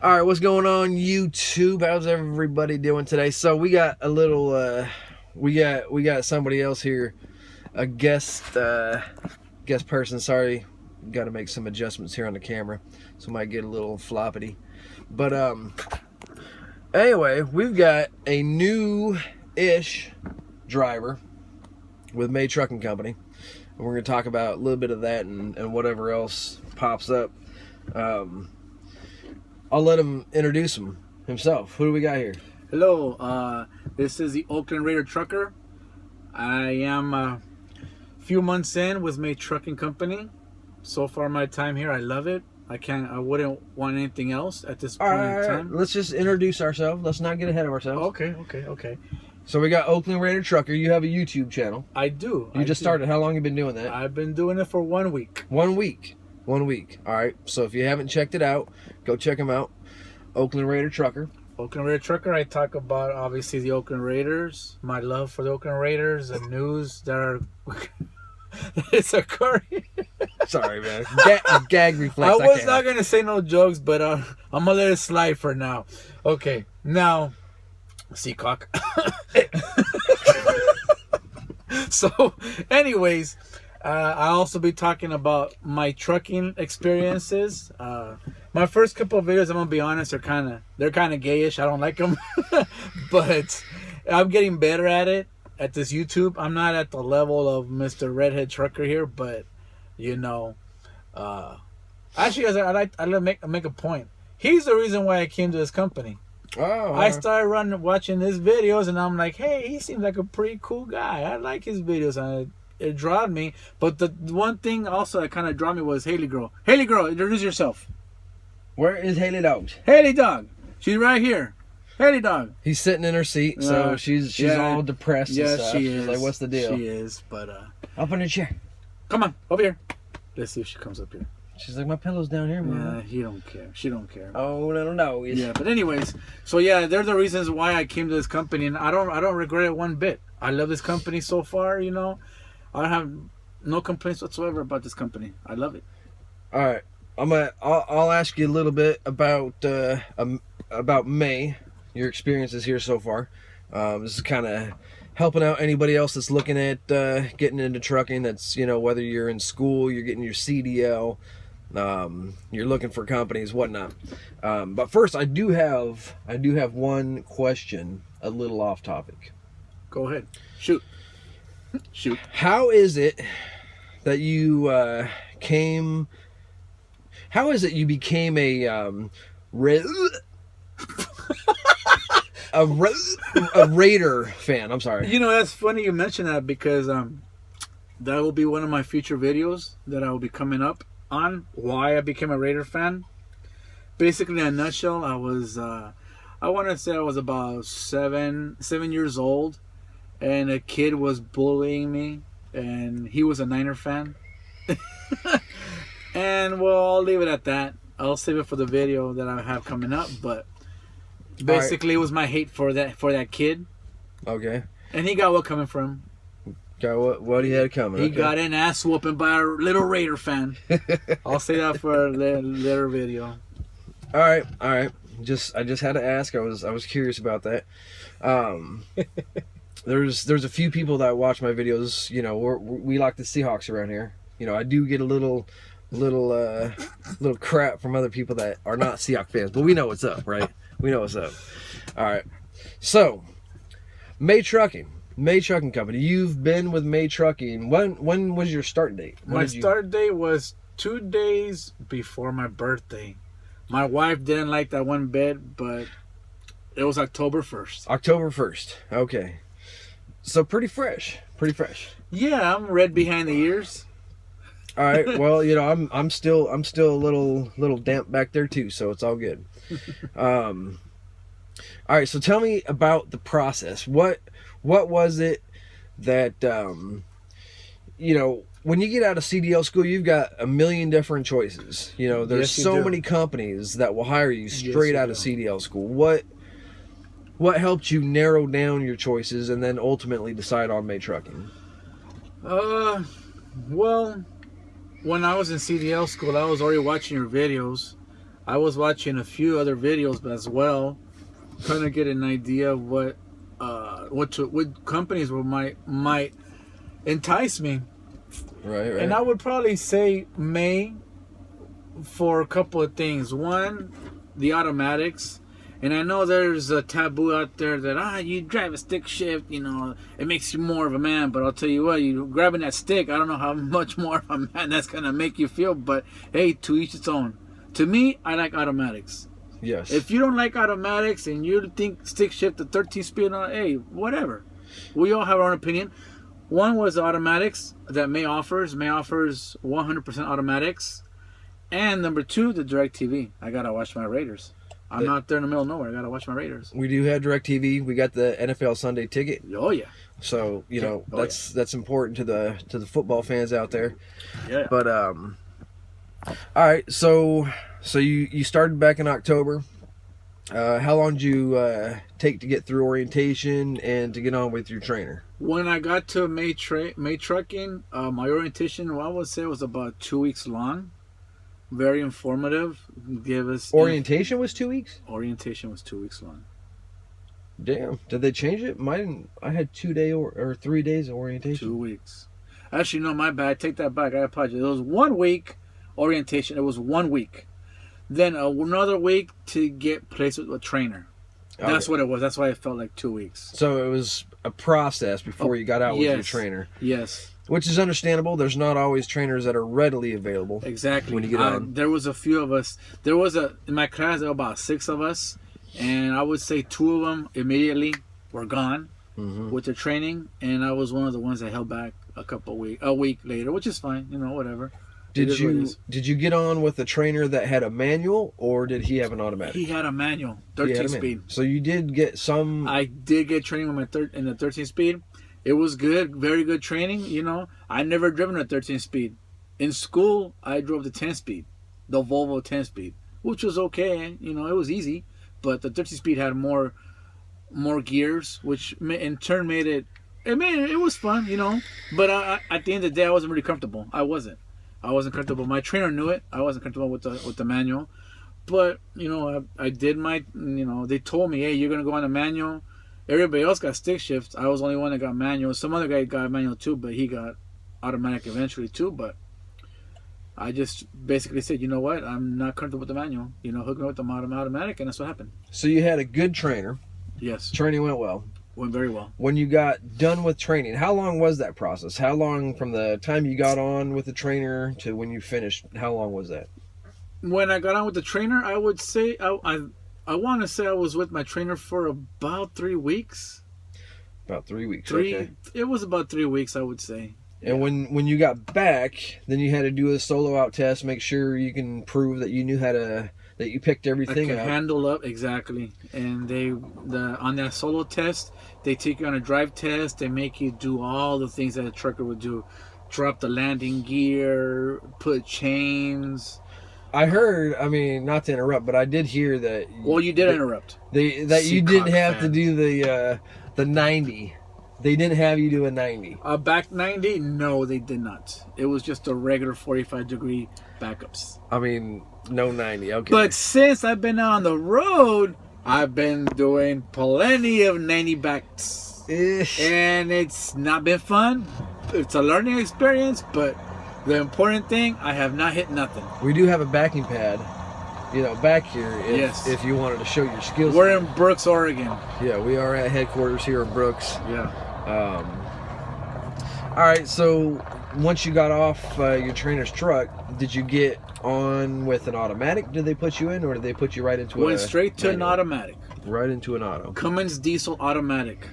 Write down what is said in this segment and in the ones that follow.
All right, what's going on, YouTube? How's everybody doing today? So we got a little, we got somebody else here, a guest person. Sorry, got to make some adjustments here on the camera, so it might get a little floppity. But anyway, we've got a new-ish driver with May Trucking Company, and we're gonna talk about a little bit of that and whatever else pops up. I'll let him introduce himself. Who do we got here? Hello, this is the Oakland Raider Trucker. I am a few months in with May Trucking Company. So far, my time here, I love it. I wouldn't want anything else at this point in time. Let's just introduce ourselves. Let's not get ahead of ourselves. Okay. So we got Oakland Raider Trucker. You have a YouTube channel. I do. You just started. How long have you been doing that? I've been doing it for 1 week. 1 week. 1 week. All right. So if you haven't checked it out, go check him out. Oakland Raider Trucker. Oakland Raider Trucker. I talk about obviously the Oakland Raiders, my love for the Oakland Raiders, and news that are it's occurring. Sorry, man. Gag reflex. I was not gonna say no jokes, but I'm gonna let it slide for now. Okay, now, Seacock. So, anyways. I'll also be talking about my trucking experiences. My first couple of videos, I'm gonna be honest, they're kind of gayish. I don't like them, but I'm getting better at it at this YouTube. I'm not at the level of Mr. Redhead Trucker here, but you know, actually, I'd like to make a point. He's the reason why I came to this company. Oh, I started watching his videos, and I'm like, hey, he seems like a pretty cool guy. I like his videos. It drawed me, but the one thing also that kind of drew me was Haley Girl. Haley Girl, introduce yourself. where is Haley Dog? Haley Dog, she's right here. Haley Dog. He's sitting in her seat, so she's all depressed. Yeah, and stuff. she She's is. like, what's the deal? She is, but Up in the chair. come on, over here. Let's see if she comes up here. She's like, my pillow's down here, man. Yeah, he don't care. She don't care. Oh, no. Yeah, but anyways, so yeah, they're the reasons why I came to this company, and I don't regret it one bit. I love this company so far. You know, I have no complaints whatsoever about this company. I love it. All right, I'll ask you a little bit about May, your experiences here so far. This is kind of helping out anybody else that's looking at getting into trucking. That's, you know, whether you're in school, you're getting your CDL, you're looking for companies, whatnot. But first, I do have one question, a little off topic. Go ahead, shoot. How is it that you became a Raider fan? I'm sorry. You know, that's funny you mention that, because that will be one of my future videos that I will be coming up on why I became a Raider fan. Basically, in a nutshell, I was I want to say I was about seven years old, and a kid was bullying me, and he was a Niner fan. And well, I'll leave it at that. I'll save it for the video that I have coming up, but basically, It was my hate for that kid. Okay. And he got what coming from him. Got what he had coming. He got an ass whooping by a little Raider fan. I'll say that for a later video. All right. I just had to ask. I was curious about that. There's a few people that watch my videos. You know, we like the Seahawks around here. You know, I do get a little crap from other people that are not Seahawks fans, but we know what's up, right? We know what's up. All right. So, May Trucking Company. You've been with May Trucking. When was your start date? My start date was 2 days before my birthday. My wife didn't like that one bit, but it was October 1st. October 1st. Okay. So pretty fresh. Yeah, I'm red behind the ears. All right. Well, you know, I'm still a little damp back there too, so it's all good. All right. So tell me about the process. What was it that you know, when you get out of CDL school, you've got a million different choices. You know, there's so many companies that will hire you straight out of CDL school. What helped you narrow down your choices and then ultimately decide on May Trucking? Well, when I was in CDL school, I was already watching your videos. I was watching a few other videos as well, trying to get an idea of what companies might entice me. Right. And I would probably say May for a couple of things. One, the automatics. And I know there's a taboo out there that you drive a stick shift, it makes you more of a man. But I'll tell you what, you grabbing that stick, I don't know how much more of a man that's gonna make you feel. But hey, to each its own. To me, I like automatics. Yes. If you don't like automatics and you think stick shift the 13-speed, hey, whatever. We all have our own opinion. One was automatics that May offers. May offers 100% automatics. And number two, the DirecTV. I gotta watch my Raiders. I'm not there in the middle of nowhere. I gotta watch my Raiders. We do have DirecTV. We got the NFL Sunday ticket. Oh yeah. So that's important to the football fans out there. Yeah. But all right. So you started back in October. How long did you take to get through orientation and to get on with your trainer? When I got to May Trucking, my orientation, I would say, was about 2 weeks long. Very informative. Orientation was 2 weeks? Orientation was 2 weeks long. Damn. Did they change it? I had 2 day or 3 days of orientation. 2 weeks. Actually, no, my bad. Take that back. I apologize. It was 1 week orientation. It was 1 week. Then another week to get placed with a trainer. That's what it was. That's why it felt like 2 weeks. So it was a process before you got out with your trainer. Yes. Which is understandable. There's not always trainers that are readily available. Exactly. When you get on. There was a few of us. In my class, there were about 6 of us. And I would say 2 of them immediately were gone with their training. And I was one of the ones that held back a week later, which is fine. Whatever. Did you get on with a trainer that had a manual, or did he have an automatic? He had a manual, 13-speed. So you did get some. I did get training with in the 13-speed. It was good, very good training. I never driven a 13-speed. In school, I drove the 10-speed, the Volvo 10-speed, which was okay. It was easy, but the 13-speed had more gears, which in turn made it. It was fun, But at the end of the day, I wasn't really comfortable. I wasn't comfortable. My trainer knew it. I wasn't comfortable with the manual. But, I did my, they told me, hey, you're going to go on the manual. Everybody else got stick shift. I was the only one that got manual. Some other guy got manual too, but he got automatic eventually too. But I just basically said, you know what? I'm not comfortable with the manual. Hook me with the automatic, and that's what happened. So you had a good trainer. Yes. Training went well. Went very well. When you got done with training, how long was that process? How long from the time you got on with the trainer to when you finished? How long was that? When I got on with the trainer, I would say I want to say I was with my trainer for about 3 weeks. About 3 weeks. Okay. It was about 3 weeks, I would say. And when you got back, then you had to do a solo out test, make sure you can prove that you knew that you picked everything I could up. Handle up, exactly. And on that solo test, they take you on a drive test. They make you do all the things that a trucker would do: drop the landing gear, put chains. I heard, not to interrupt, but I did hear that. Well, you did interrupt. That you didn't have to do the 90. They didn't have you do a 90. A back 90? No, they did not. It was just a regular 45-degree backups. No 90. Okay. But since I've been on the road, I've been doing plenty of 90 backs. And it's not been fun. It's a learning experience, but the important thing, I have not hit nothing. We do have a backing pad, back here if you wanted to show your skills. We're in Brooks, Oregon. Yeah, we are at headquarters here in Brooks. Yeah. All right, so once you got off your trainer's truck, did you get on with an automatic? Did they put you in, or did they put you right into Went straight to an automatic. Right into an auto. Cummins diesel automatic.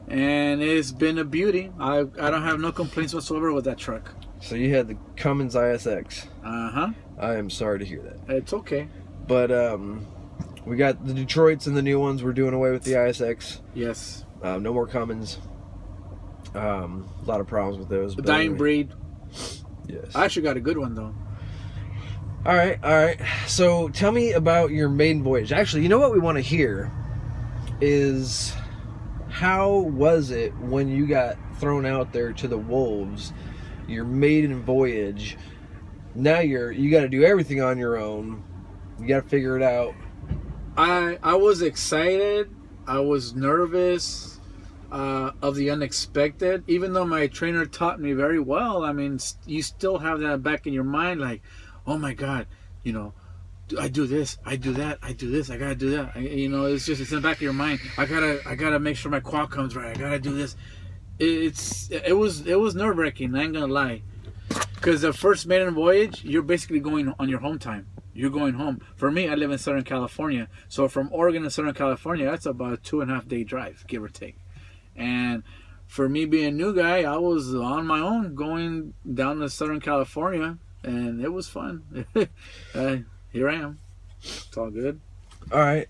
And it's been a beauty. I don't have no complaints whatsoever with that truck. So you had the Cummins ISX. Uh-huh. I am sorry to hear that. It's okay. But we got the Detroits and the new ones. We're doing away with the ISX. Yes. No more Cummins. A lot of problems with those. The dying breed. Yes. I actually got a good one, though. All right. So tell me about your maiden voyage. Actually, you know what we want to hear is, how was it when you got thrown out there to the wolves, your maiden voyage? Now you got to do everything on your own. You got to figure it out. I was excited. I was nervous of the unexpected. Even though my trainer taught me very well, I mean, you still have that back in your mind, like, oh my God, you know, I do this, I do that, I do this, I gotta do that. It's in the back of your mind. I gotta make sure my quad comes right. I gotta do this. It was nerve wracking. I ain't gonna lie, because the first maiden voyage, you're basically going on your home time. You're going home. For me, I live in Southern California, so from Oregon to Southern California, that's about a 2.5 day drive, give or take. And for me being a new guy, I was on my own going down to Southern California, and it was fun. Here I am. It's all good. All right.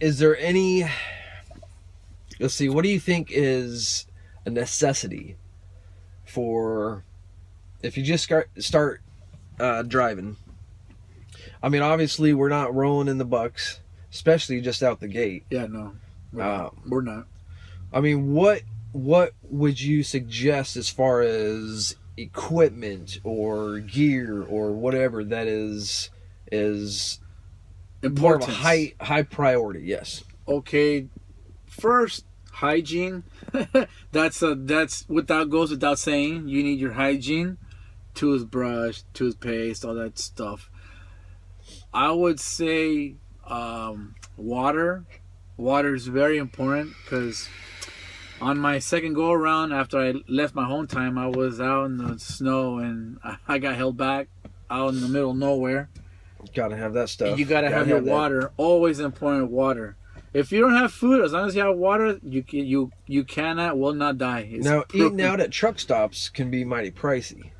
Is there any? Let's see. What do you think is a necessity for if you just start driving? I mean, obviously, we're not rolling in the bucks, especially just out the gate. Yeah, no, we're not. I mean, what would you suggest as far as equipment or gear or whatever that is more of a high priority? Yes. Okay. First, hygiene. that's goes without saying. You need your hygiene, toothbrush, toothpaste, all that stuff. I would say water. Water is very important, because on my second go around after I left my home time, I was out in the snow and I got held back out in the middle of nowhere. Gotta have that stuff. You gotta have your water. Always important, water. If you don't have food, as long as you have water, you will not die. Now, eating out at truck stops can be mighty pricey.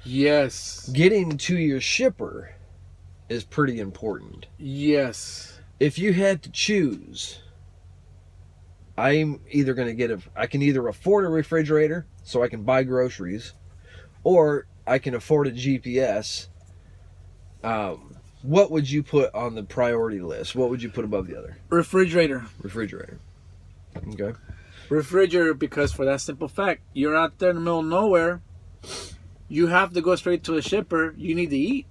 Yes. Getting to your shipper is pretty important. Yes. If you had to choose, I can either afford a refrigerator so I can buy groceries, or I can afford a GPS. What would you put on the priority list? What would you put above the other? Refrigerator. Okay. Refrigerator, because for that simple fact, you're out there in the middle of nowhere. You have to go straight to a shipper. You need to eat.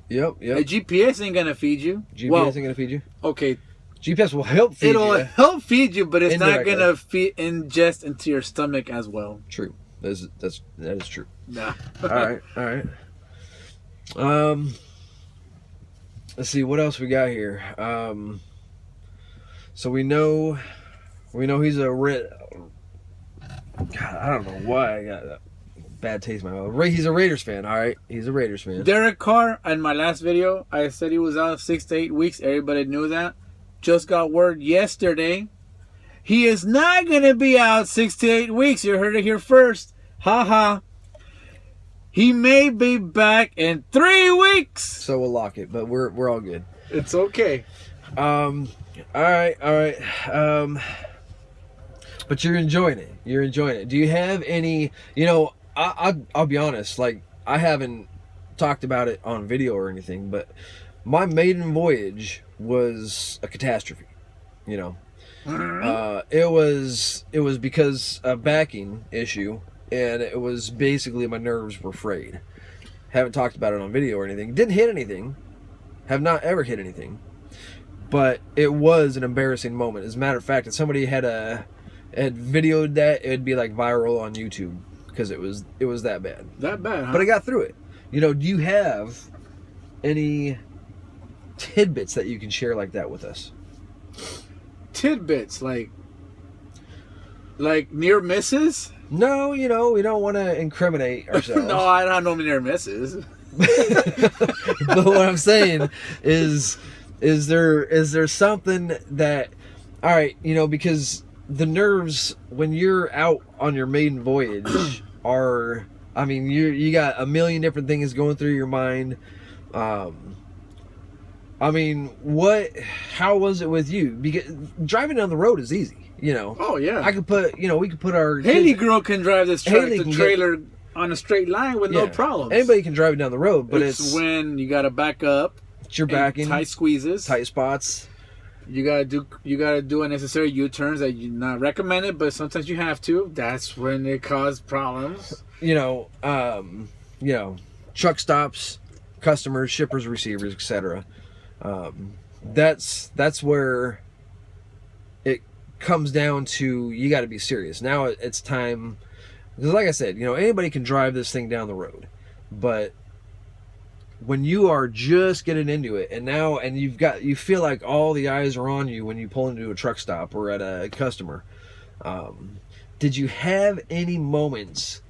Yep. A GPS ain't gonna feed you. GPS ain't gonna feed you. Okay. GPS will help feed you. It'll help feed you, but it's Indirectly. not gonna ingest into your stomach as well. True. That is true. Nah. All right. Let's see what else we got here. So we know he's a God, I don't know why I got that bad taste in my mouth. He's a Raiders fan. All right, he's a Raiders fan. Derek Carr, in my last video, I said he was out 6 to 8 weeks. Everybody knew that. Just got word yesterday. He is not going to be out 6 to 8 weeks. You heard it here first. Ha. He may be back in 3 weeks. So we'll lock it, but we're all good. It's okay. All right. But you're enjoying it. Do you have any? I'll be honest. Like, I haven't talked about it on video or anything, but my maiden voyage was a catastrophe. It was because of backing issue. And it was basically my nerves were frayed. Haven't talked about it on video or anything. Didn't hit anything. Have not ever hit anything. But it was an embarrassing moment. As a matter of fact, if somebody had videoed that, it would be like viral on YouTube, because it was that bad. That bad, huh? But I got through it. Do you have any tidbits that you can share like that with us? Tidbits like near misses? No, we don't want to incriminate ourselves. No, I don't know near misses. But what I'm saying is there something that, all right, because the nerves when you're out on your maiden voyage are, I mean, you got a million different things going through your mind. I mean, how was it with you? Because driving down the road is easy. Oh yeah. we could put our Haley kids, girl can drive this trailer on a straight line with no problems. Anybody can drive it down the road, but it's when you gotta back up. It's your backing, tight squeezes, tight spots. You gotta do unnecessary U-turns that you not recommended, but sometimes you have to. That's when it causes problems. truck stops, customers, shippers, receivers, etc. That's where it comes down to, you got to be serious. Now it's time, because like I said, anybody can drive this thing down the road, but when you are just getting into it, and you feel like all the eyes are on you when you pull into a truck stop or at a customer, did you have any moments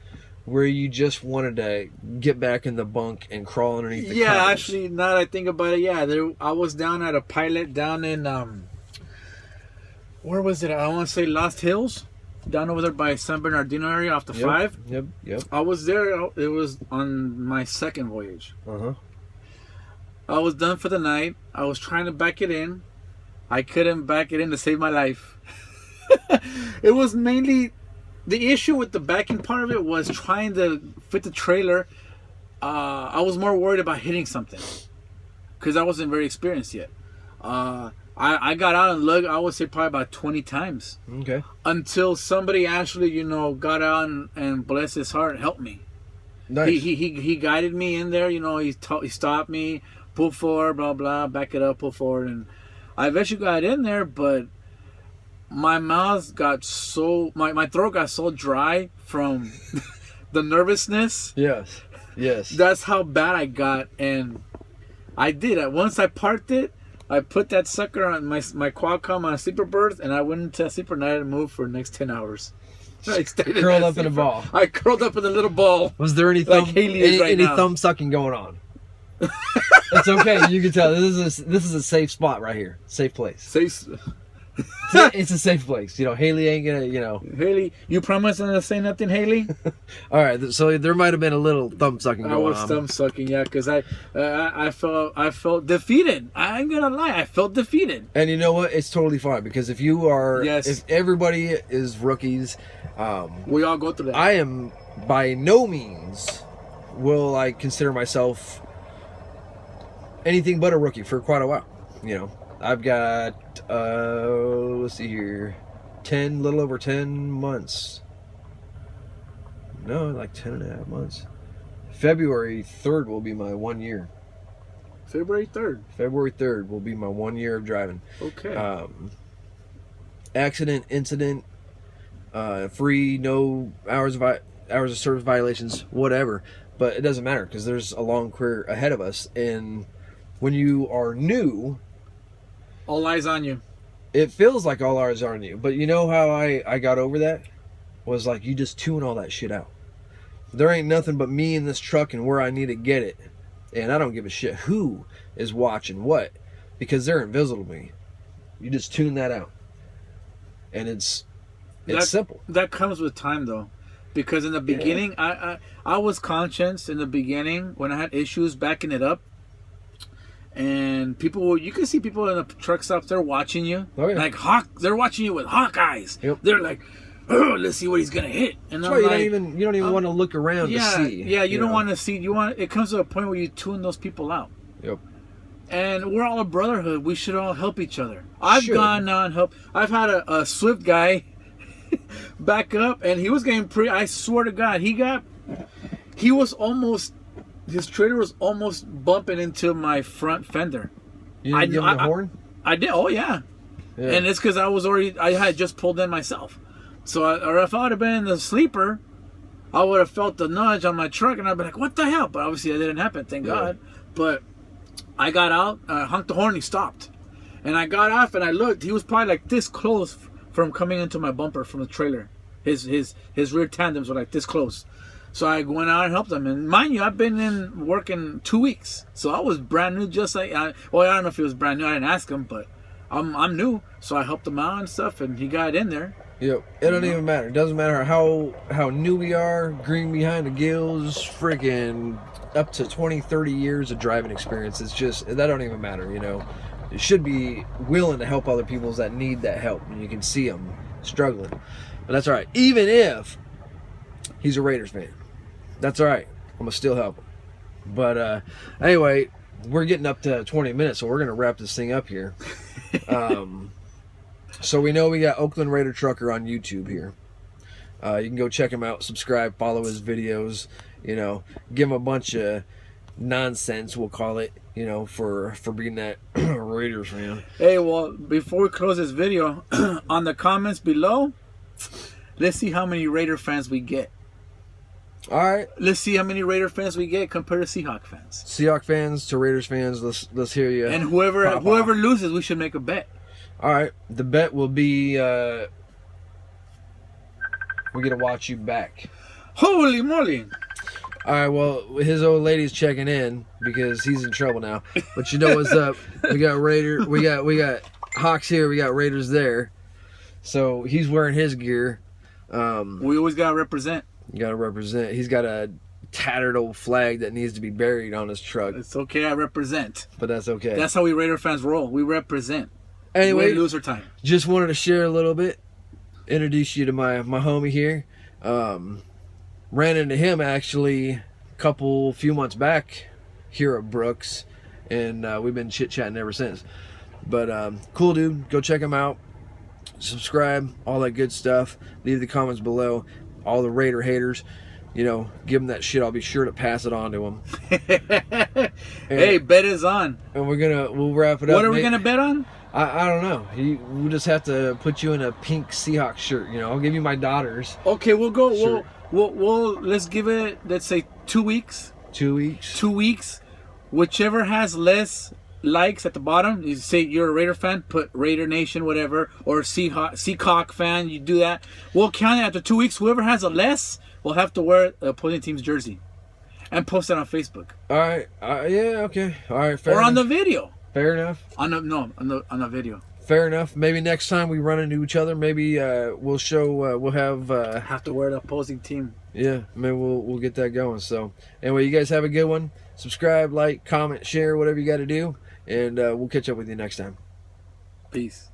where you just wanted to get back in the bunk and crawl underneath the covers? Actually, now that I think about it, I was down at a pilot down in where was it? I want to say Lost Hills, down over there by San Bernardino area off the 5. Yep. I was there. It was on my second voyage. I was done for the night. I was trying to back it in. I couldn't back it in to save my life. It was mainly the issue with the backing part of it was trying to fit the trailer. I was more worried about hitting something because I wasn't very experienced yet. I got out and looked, I would say probably about 20 times. Okay. Until somebody actually, got out and bless his heart, helped me. Nice. He guided me in there. He stopped me, pull forward, blah blah, back it up, pull forward, and I eventually got in there. But my mouth got my throat got so dry from the nervousness. Yes. That's how bad I got, and I did. Once I parked it, I put that sucker on my Qualcomm on sleeper berth, and I went into a sleeper and I didn't move for the next 10 hours. I stayed curled up in a ball. I curled up in a little ball. Was there any thumb sucking going on? It's okay. You can tell this is a safe spot right here. Safe place. It's a safe place. Haley ain't gonna. Haley, you promise not to say nothing, Haley? All right. So there might have been a little thumb sucking going on. I was thumb sucking, yeah, because I felt defeated. I ain't gonna lie, I felt defeated. And you know what? It's totally fine, because if everybody is rookies, we all go through that. I am by no means will I consider myself anything but a rookie for quite a while. I've got let's see here, little over 10 months. No, like 10 and a half months. February 3rd will be my 1 year. February 3rd? February 3rd will be my 1 year of driving. Okay. Accident, incident, free, no hours of service violations, whatever. But it doesn't matter, because there's a long career ahead of us. And when you are new, all eyes on you. It feels like all eyes are on you. But you know how I got over that? Was like, you just tune all that shit out. There ain't nothing but me in this truck and where I need to get it. And I don't give a shit who is watching what, because they're invisible to me. You just tune that out. And it's simple. That comes with time, though. Because in the beginning, I was conscious in the beginning when I had issues backing it up. And you can see people in the truck stops, they're watching you. Oh, yeah. Like they're watching you with hawk eyes. Yep. They're like, oh, let's see what he's gonna hit. And that's why you don't even want to look around to see. Yeah, you don't want to see. It comes to a point where you tune those people out. Yep. And we're all a brotherhood. We should all help each other. I've gone now and helped. I've had a Swift guy back up, and he was getting I swear to God, he was almost. His trailer was almost bumping into my front fender. You didn't give him the horn? I did. Oh, yeah. And it's because I had just pulled in myself. So, if I would have been in the sleeper, I would have felt the nudge on my truck, and I'd be like, what the hell? But obviously, that didn't happen, thank God. But I got out, honked the horn, he stopped. And I got off, and I looked. He was probably like this close from coming into my bumper from the trailer. His rear tandems were like this close. So I went out and helped him. And mind you, I've been in working 2 weeks. So I was brand new, just like, I don't know if he was brand new. I didn't ask him, but I'm new. So I helped him out and stuff, and he got in there. Yep. It don't even matter. It doesn't matter how new we are, green behind the gills, freaking up to 20, 30 years of driving experience. It's just, that don't even matter, You should be willing to help other people that need that help, and you can see them struggling. But that's all right. Even if he's a Raiders fan. That's all right. I'm going to still help him. But anyway, we're getting up to 20 minutes, so we're going to wrap this thing up here. So we know we got Oakland Raider Trucker on YouTube here. You can go check him out, subscribe, follow his videos. you know, give him a bunch of nonsense, we'll call it, you know, for being that Raiders fan. Hey, well, before we close this video, on the comments below, let's see how many Raider fans we get. All right. Let's see how many Raider fans we get compared to Seahawk fans. Seahawk fans to Raiders fans, let's hear you. And whoever loses, we should make a bet. All right. The bet will be we're gonna watch you back. Holy moly! All right. Well, his old lady's checking in because he's in trouble now. But you know what's up? We got we got Hawks here. We got Raiders there. So he's wearing his gear. We always gotta represent. You gotta represent. He's got a tattered old flag that needs to be buried on his truck. It's okay, I represent. But that's okay. That's how we Raider fans roll. We represent. Anyway, we lose our time. Just wanted to share a little bit. Introduce you to my homie here. Ran into him actually a few months back here at Brooks, and we've been chit-chatting ever since. But cool dude. Go check him out. Subscribe, all that good stuff. Leave the comments below. All the Raider haters, you know, give them that shit. I'll be sure to pass it on to them. Hey, bet is on. And we'll wrap it up. What are we gonna bet on? I don't know. We'll just have to put you in a pink Seahawks shirt. You know, I'll give you my daughter's. Okay, we'll go. Shirt. We'll let's give it. Let's say 2 weeks. 2 weeks. 2 weeks. Whichever has less likes at the bottom, you say you're a Raider fan, put Raider Nation, whatever, or Seahawk fan, you do that. We'll count it after 2 weeks. Whoever has a less will have to wear the opposing team's jersey and post it on Facebook. All right. Yeah. Okay. All right. Fair or enough. on the video. Fair enough. On the video. Fair enough. Maybe next time we run into each other, maybe we'll show. We'll have. Have to wear the opposing team. Yeah. Maybe we'll get that going. So anyway, you guys have a good one. Subscribe, like, comment, share, whatever you got to do. And we'll catch up with you next time. Peace.